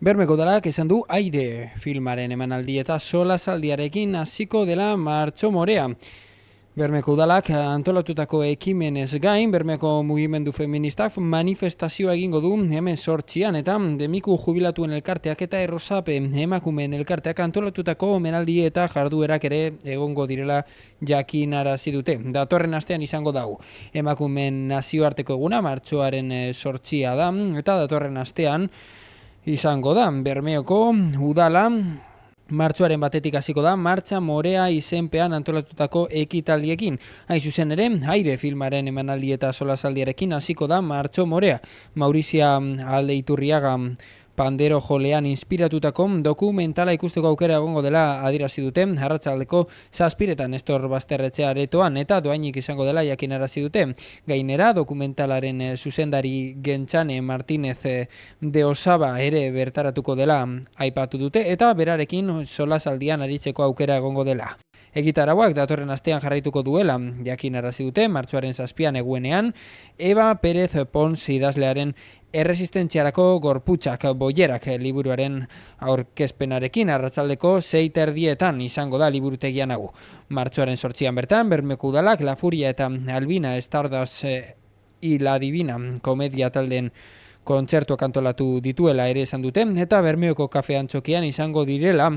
Bermeko Udalak esan du Aire filmaren emanaldi eta solasaldiarekin hasiko dela Martxo Morea. Bermeko Udalak antolatutako ekimenez gain, Bermeko mugimendu feministak manifestazioa egingo du hemen 8an eta Demiku jubilatuen elkarteak eta Errosape emakumeen elkarteak antolatutako omenaldi eta jarduerak ere egongo direla jakinarazi dute. Datorren astean izango dau. Emakumeen nazioarteko eguna martxoaren 8a da eta datorren astean izango da. Bermeoko Udala martxoaren batetik hasiko da Martxa Morea izenpean antolatutako ekitaldiekin. Hain zuzen ere, Aire filmaren emanaldi eta solasaldiarekin hasiko da Martxo Morea. Maurizia Aldeiturriaga pandero jolean inspiratutako dokumentala ikusteko aukera egongo dela adierazi dute. Arratsaldeko 7 Nestor Basterretxea aretoan eta doainik izango dela jakinarazi dute. Gainera, dokumentalaren zuzendari Gentsane Martinez de Osaba ere bertaratuko dela aipatu dute eta berarekin solasaldian aritzeko aukera egongo dela. Egitarauak datorren astean jarraituko duela jakinarazi dute, martxoaren 7an egunean, Eva Pérez Pons idazlearen Erresistentziarako gorputxak boierak liburuaren aurkezpenarekin arratsaldeko 6:30 izango da liburutegian hau. Martxoaren 8an bertan, Bermeko Udalak La Furia eta Albina Stardust y la Divina komedia taldeen kontzertuak antolatu dituela ere esan dute, eta Bermeoko kafe antzokian izango direla.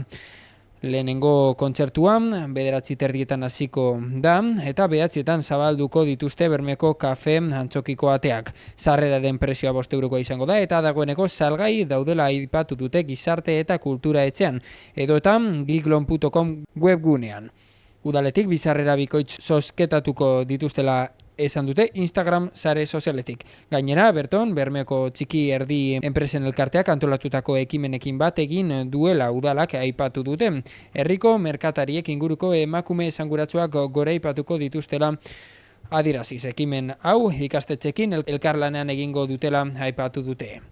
Lehenengo kontzertuan 9:30 hasiko da eta 9:00 zabalduko dituzte Bermeko kafe antzokiko ateak. Sarreraren prezioa 5 eurokoa izango da eta dagoeneko salgai daudela aipatu dute Gizarte eta Kultura etxean edota giglon.com webgunean. Udaletik bizarrera bikoitz zozketatuko dituztela esan dute Instagram sare sozialetik. Gainera, berton, Bermeoko txiki erdi enpresen elkarteak antolatutako ekimenekin bat egin duela udalak aipatu dute. Herriko merkatariek inguruko emakume esanguratsuak goraipatuko dituztela adieraziz. Ekimen hau ikastetxekin elkarlanean egingo dutela aipatu dute.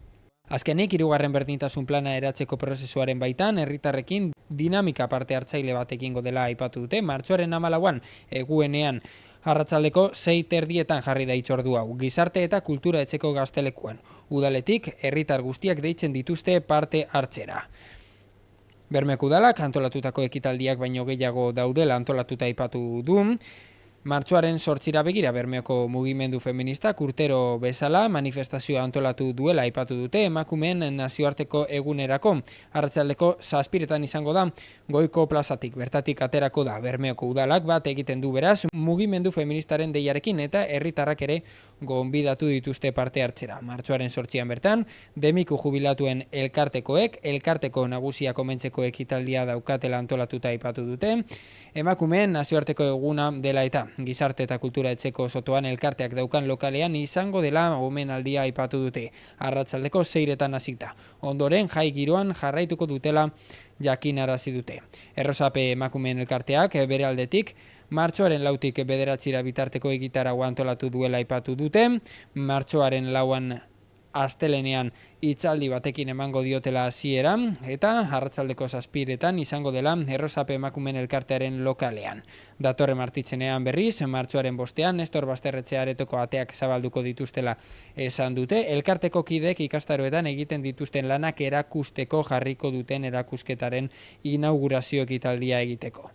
Azkenik, 3. berdintasun plana eratzeko prozesuaren baitan, herritarrekin dinamika parte hartzaile bat egingo dela aipatu dute. Martxoaren 14an egunean arratsaldeko 6:30 jarri da hitzordu hau. Gizarte eta Kultura etxeko gaztelekuan. Udaletik herritar guztiak deitzen dituzte parte hartzera. Bermeko Udalak antolatutako ekitaldiak baino gehiago daudela antolatuta aipatu du. Martxoaren 8ra begira Bermeoko mugimendu feministak urtero bezala manifestazioa antolatu duela aipatu dute emakumeen nazioarteko egunerako. Arratsaldeko 7 izango da Goiko plazatik, bertatik aterako da Bermeoko Udalak bat egiten du beraz mugimendu feministaren deiarekin eta herritarrak ere gonbidatu dituzte parte hartzera. Martxoaren 8an bertan Demiku jubilatuen elkartekoek elkarteko nagusia komentzeko ekitaldia daukatela antolatuta aipatu dute. Emakumeen nazioarteko eguna dela eta Gizarte eta Kultura etxeko sotoan elkarteak daukan lokalean izango dela omenaldia aipatu dute. Arratsaldeko 6etan hasita. Ondoren jai giroan jarraituko dutela jakinarazi dute. Errosape emakumeen elkarteak bere aldetik martxoaren 4tik 9 bitarteko egitaragua antolatu duela aipatu dute. Martxoaren 4an astelenean hitzaldi batekin emango diotela hasiera eta arratsaldeko 7etan izango dela Errosape emakumeen elkartearen lokalean. Datorren martitzenean berriz, martxoaren 5ean Nestor Basterretxea aretoko ateak zabalduko dituztela esan dute. Elkarteko kideek ikastaroetan egiten dituzten lanak erakusteko jarriko duten erakusketaren inaugurazio ekitaldia egiteko.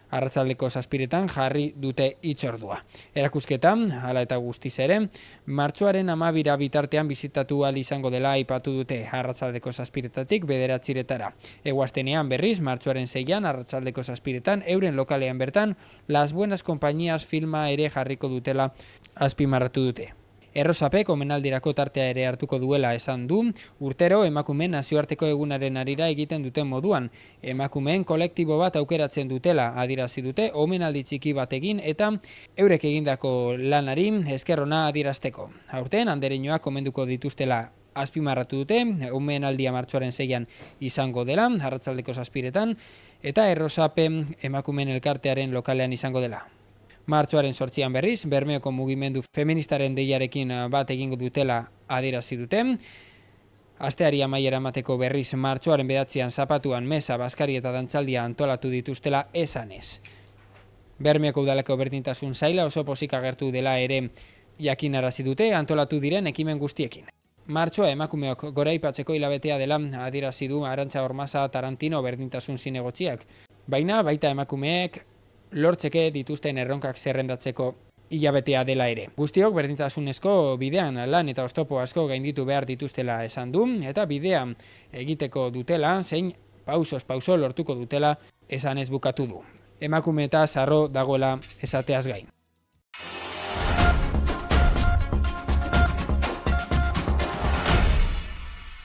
Arratsaldeko 7etan jarri dute hitzordua. Erakusketan, hala eta guztiz ere, martxoaren 12 bitartean bizitatu ahal izango dela aipatu dute arratsaldeko 7etatik 9:00. Eguaztenean berriz, martxoaren 6an, arratsaldeko 7etan, euren lokalean bertan, Las Buenas Compañías filma ere jarriko dutela azpimarratu dute. Errosapek omenaldirako tartea ere hartuko duela esan du, urtero emakumeen nazioarteko egunaren arira egiten duten moduan. Emakumeen kolektibo bat aukeratzen dutela adierazi dute omenaldi txiki bat egin eta eurek egindako lanari esker ona adierazteko. Aurten andereñoak omenduko dituztela azpimarratu dute, omenaldia martxoaren 6an izango dela, arratsaldeko 7etan, eta Errosape emakumeen elkartearen lokalean izango dela. Martxoaren 8an berriz, Bermeoko mugimendu feministaren deiarekin bat egingo dutela adierazi dute. Asteari amaiera emateko berriz martxoaren 9an zapatuan mesa, baskari eta dantzaldia antolatu dituztela esanez. Bermeoko Udaleko berdintasun saila oso pozik agertu dela ere jakinarazi dute antolatu diren ekimen guztiekin. Martxoa emakumeok goraipatzeko hilabetea dela adierazi du Arantxa Ormaza Tarantino berdintasun zinegotziak. Baina baita emakumeek lortzeke dituzten erronkak zerrendatzeko hilabetea dela ere. Guztiok berdintasunezko bidean lan eta oztopo asko gainditu behar dituztela esan du, eta bidea egiteko dutela, zein pausoz pauso lortuko dutela esan ez bukatu du. Emakume eta sarro dagoela esateaz gain.